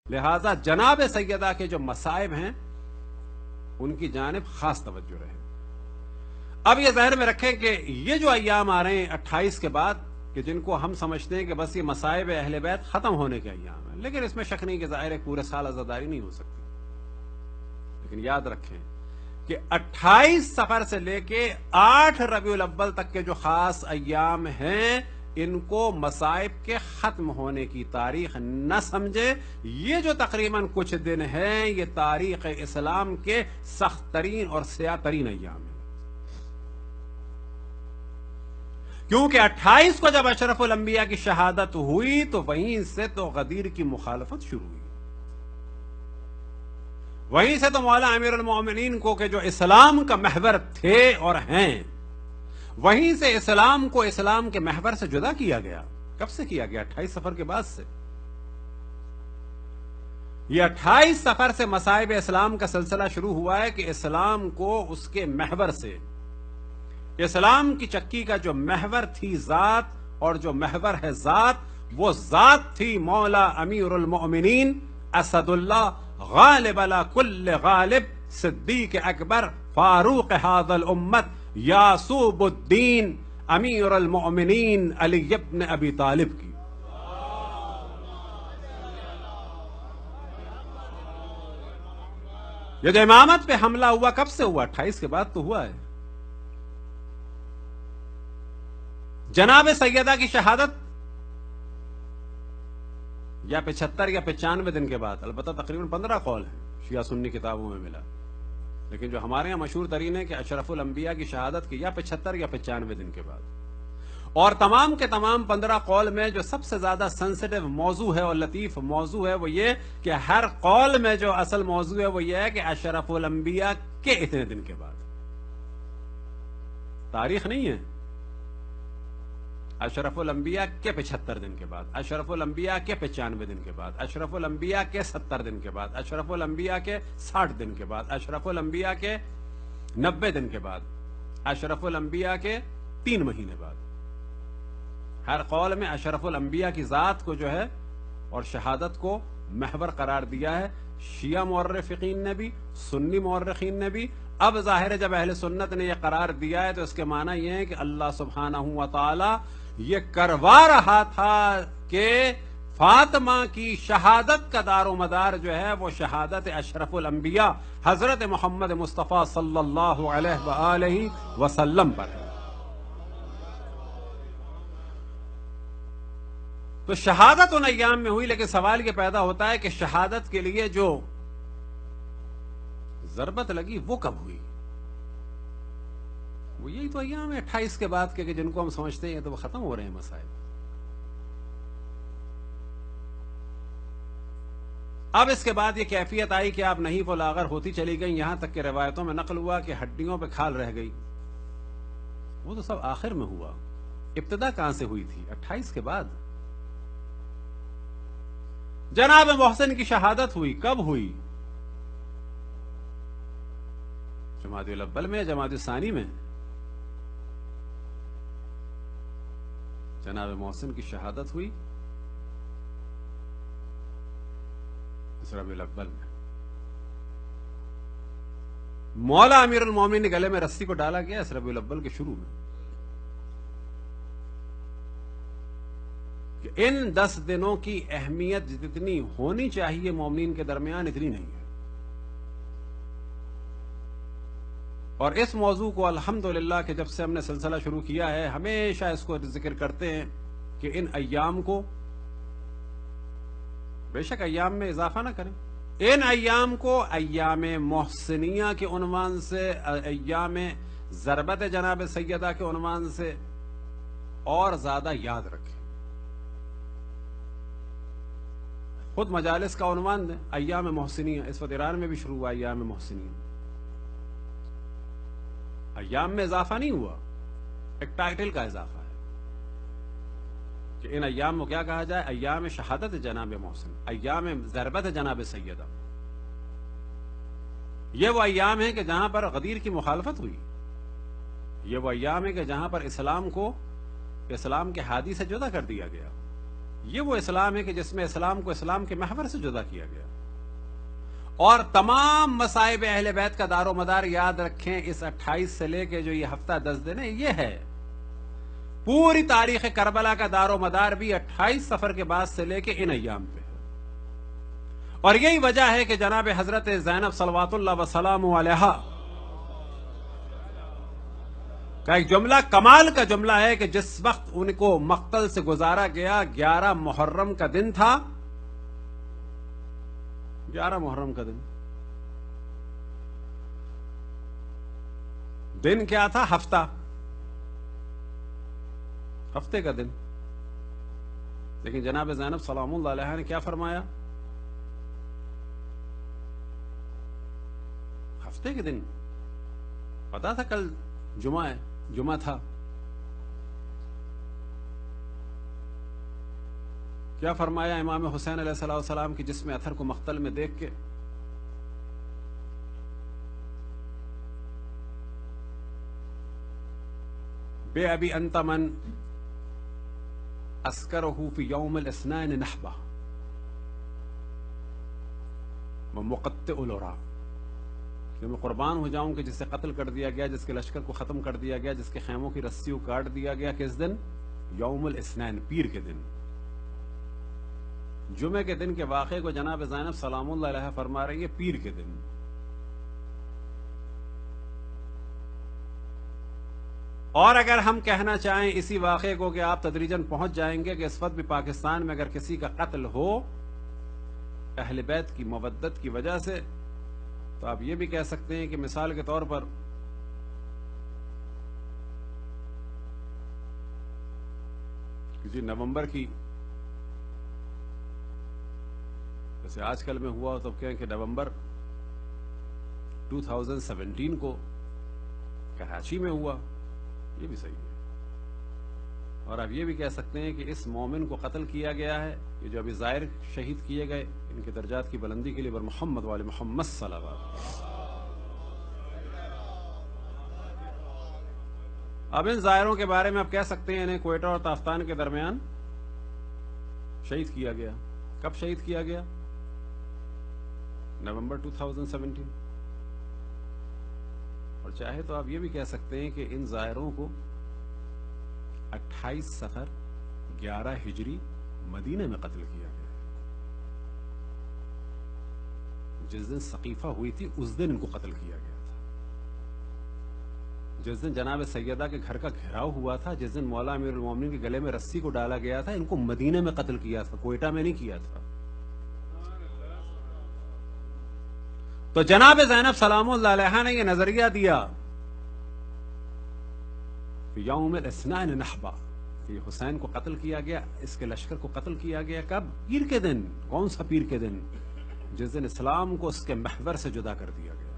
لہذا جناب سیدہ کے جو مصائب ہیں ان کی جانب خاص توجہ رہے۔ اب یہ ذہن میں رکھیں کہ یہ جو ایام آ رہے ہیں 28 کے بعد، کہ جن کو ہم سمجھتے ہیں کہ بس یہ مصائب اہل بیت ختم ہونے کے ایام ہیں، لیکن اس میں شک نہیں کہ ظاہر ہے پورے سال عزاداری نہیں ہو سکتی، لیکن یاد رکھیں کہ 28 صفر سے لے کے 8 ربیع الاول تک کے جو خاص ایام ہیں ان کو مصائب کے ختم ہونے کی تاریخ نہ سمجھے۔ یہ جو تقریباً کچھ دن ہیں یہ تاریخ اسلام کے سخت ترین اور سیاہ ترین ایام ہیں، کیونکہ 28 کو جب اشرف الانبیاء کی شہادت ہوئی تو وہیں سے تو غدیر کی مخالفت شروع ہوئی، وہیں سے تو مولا امیر المومنین کو کہ جو اسلام کا محور تھے اور ہیں، وہیں سے اسلام کو اسلام کے محور سے جدا کیا گیا۔ کب سے کیا گیا؟ 28 صفر کے بعد سے۔ یہ 28 صفر سے مصائب اسلام کا سلسلہ شروع ہوا ہے کہ اسلام کو اس کے محور سے، اسلام کی چکی کا جو محور تھی ذات، اور جو محور ہے ذات، وہ ذات تھی مولا امیر المؤمنین اسد اللہ غالب علی کل غالب، صدیق اکبر فاروق ھذا الامت یعصوب الدین امیر المؤمنین علی ابن ابی طالب کی۔ یہ جو امامت پہ حملہ ہوا کب سے ہوا؟ 28 کے بعد تو ہوا ہے۔ جناب سیدہ کی شہادت یا 75 یا 95 دن کے بعد، البتہ تقریباً 15 قول ہیں شیعہ سنی کتابوں میں ملا، لیکن جو ہمارے یہاں مشہور ترین ہے کہ اشرف الانبیاء کی شہادت کی یا 75 یا 95 دن کے بعد۔ اور تمام کے تمام 15 قول میں جو سب سے زیادہ سینسٹیو موضوع ہے اور لطیف موضوع ہے وہ یہ کہ ہر قول میں جو اصل موضوع ہے وہ یہ ہے کہ اشرف الانبیاء کے اتنے دن کے بعد، تاریخ نہیں ہے، اشرف الانبیاء کے 75 دن کے بعد، اشرف الانبیاء کے 95 دن کے بعد، اشرف الانبیاء کے 70 دن کے بعد، اشرف الانبیاء کے 60 دن کے بعد، اشرف الانبیاء کے 90 دن کے بعد، اشرف الانبیاء کے 3 مہینے بعد۔ ہر قول میں اشرف الانبیاء کی ذات کو جو ہے اور شہادت کو محور قرار دیا ہے، شیعہ مورخین نے بھی، سنی مورخین نے بھی۔ اب ظاہر ہے جب اہل سنت نے یہ قرار دیا ہے تو اس کے معنی یہ ہے کہ اللہ سبحانہ و تعالی یہ کروا رہا تھا کہ فاطمہ کی شہادت کا دار و مدار جو ہے وہ شہادت اشرف الانبیاء حضرت محمد مصطفیٰ صلی اللہ علیہ وآلہ وسلم پر ہے۔ تو شہادت ان ایام میں ہوئی، لیکن سوال یہ پیدا ہوتا ہے کہ شہادت کے لیے جو ضربت لگی وہ کب ہوئی؟ وہ یہی تو ایام ہے 28 کے بعد کے کہ جن کو ہم سمجھتے ہیں تو وہ ختم ہو رہے ہیں مسائل۔ اب اس کے بعد یہ کیفیت آئی کہ آپ نہیں وہ لاغر ہوتی چلی گئی، یہاں تک کہ روایتوں میں نقل ہوا کہ ہڈیوں پہ کھال رہ گئی۔ وہ تو سب آخر میں ہوا، ابتدا کہاں سے ہوئی تھی؟ 28 کے بعد۔ جناب محسن کی شہادت ہوئی کب ہوئی؟ جمادی الاول میں، جمادی الثانی میں؟ جناب محسن کی شہادت ہوئی ربیع الاول میں۔ مولا امیر المومنین کے گلے میں رسی کو ڈالا گیا اس ربیع الاول کے شروع میں، کہ ان 10 دنوں کی اہمیت جتنی ہونی چاہیے مومنین کے درمیان اتنی نہیں ہے۔ اور اس موضوع کو الحمدللہ کہ جب سے ہم نے سلسلہ شروع کیا ہے ہمیشہ اس کو ذکر کرتے ہیں کہ ان ایام کو، بے شک ایام میں اضافہ نہ کریں، ان ایام کو ایام محسنیہ کے عنوان سے، ایام ضربت جناب سیدہ کے عنوان سے اور زیادہ یاد رکھیں۔ خود مجالس کا عنوان دیں ایام محسنیہ، اس وقت ایران میں بھی شروع ہوا ایام محسنیہ۔ ایام میں اضافہ نہیں ہوا، ایک ٹائٹل کا اضافہ ہے کہ ان ایام کو کیا کہا جائے؟ ایام شہادت جناب محسن، ایام ضربت جناب سیدہ۔ یہ وہ ایام ہیں کہ جہاں پر غدیر کی مخالفت ہوئی، یہ وہ ایام ہے کہ جہاں پر اسلام کو اسلام کے ہادی سے جدا کر دیا گیا، یہ وہ اسلام ہے کہ جس میں اسلام کو اسلام کے محور سے جدا کیا گیا. اور تمام مصائب اہل بیت کا دار و مدار یاد رکھیں اس 28 سے لے کے جو یہ ہفتہ 10 دن ہے یہ ہے. پوری تاریخ کربلا کا دار و مدار بھی 28 سفر کے بعد سے لے کے ان ایام پہ ہے. اور یہی وجہ ہے کہ جناب حضرت زینب صلوات اللہ وسلام علیہا کا ایک جملہ کمال کا جملہ ہے کہ جس وقت ان کو مقتل سے گزارا گیا 11 محرم کا دن تھا. 11 محرم کا دن کیا تھا؟ ہفتے کا دن. لیکن جناب زینب سلام اللہ علیہ نے کیا فرمایا؟ ہفتے کے دن. پتا تھا کل جمعہ تھا. کیا فرمایا امام حسین علیہ السلام کی جسم اطہر کو مقتل میں دیکھ کے؟ بے ابی انت من اسکرہ فی یوم الاثنین نحبہ ومقطع العراق، کہ میں قربان ہو جاؤں کہ جسے قتل کر دیا گیا، جس کے لشکر کو ختم کر دیا گیا، جس کے خیموں کی رسیوں کاٹ دیا گیا. کس دن؟ یوم الاثنین، پیر کے دن. جمعے کے دن کے واقعے کو جناب زینب سلام اللہ علیہ فرما رہی ہے پیر کے دن. اور اگر ہم کہنا چاہیں اسی واقعے کو کہ آپ تدریجاً پہنچ جائیں گے کہ اس وقت بھی پاکستان میں اگر کسی کا قتل ہو اہل بیت کی مودت کی وجہ سے، تو آپ یہ بھی کہہ سکتے ہیں کہ مثال کے طور پر کسی نومبر کی، جیسے آج کل میں ہوا تو کہیں کہ نومبر 2017 کو کراچی میں ہوا، یہ بھی صحیح ہے. اور آپ یہ بھی کہہ سکتے ہیں کہ اس مومن کو قتل کیا گیا ہے، یہ جو ابھی ظاہر شہید کیے گئے، ان کے درجات کی بلندی کے لیے بر محمد والے محمد صلی اللہ علیہ وسلم. اب ان ظاہروں کے بارے میں آپ کہہ سکتے ہیں انہیں کوئٹہ اور تافتان کے درمیان شہید کیا گیا. کب شہید کیا گیا؟ نومبر 2017. اور چاہے تو آپ یہ بھی کہہ سکتے ہیں کہ ان ظاہروں کو 28 سفر 11 ہجری مدینہ میں قتل کیا گیا. جس دن ثقیفہ ہوئی تھی اس دن ان کو قتل کیا گیا تھا. جس دن جناب سیدہ کے گھر کا گھیراؤ ہوا تھا، جس دن مولا امیر المومنین کے گلے میں رسی کو ڈالا گیا تھا، ان کو مدینہ میں قتل کیا تھا، کوئٹہ میں نہیں کیا تھا. تو جناب زینب سلام اللہ علیہ نے یہ نظریہ دیا کہ یوم الاثنین نحبہ، کہ حسین کو قتل کیا گیا، اس کے لشکر کو قتل کیا گیا. کب؟ پیر کے دن. کون سا پیر کے دن؟ جس دن اسلام کو اس کے محور سے جدا کر دیا گیا.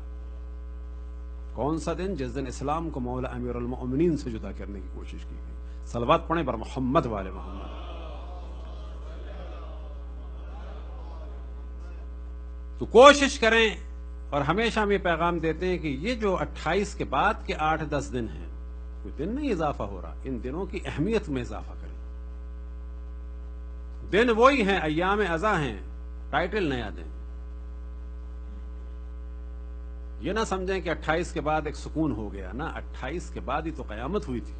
کون سا دن؟ جس دن اسلام کو مولا امیر المؤمنین سے جدا کرنے کی کوشش کی گئی. صلوات پڑھیں بر محمد والے محمد. تو کوشش کریں، اور ہمیشہ ہم یہ پیغام دیتے ہیں کہ یہ جو 28 کے بعد کے 8-10 دن ہیں، کوئی دن نہیں اضافہ ہو رہا، ان دنوں کی اہمیت میں اضافہ کریں. دن وہی ہیں، ایام ازا ہیں، ٹائٹل نیا دیں. یہ نہ سمجھیں کہ 28 کے بعد ایک سکون ہو گیا. نا، 28 کے بعد ہی تو قیامت ہوئی تھی.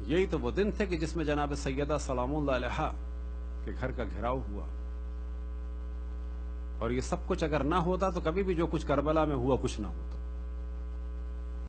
یہی تو وہ دن تھے کہ جس میں جناب سیدہ سلام اللہ علیہ کے گھر کا گھیراؤ ہوا. اور یہ سب کچھ اگر نہ ہوتا تو کبھی بھی جو کچھ کربلا میں ہوا کچھ نہ ہو.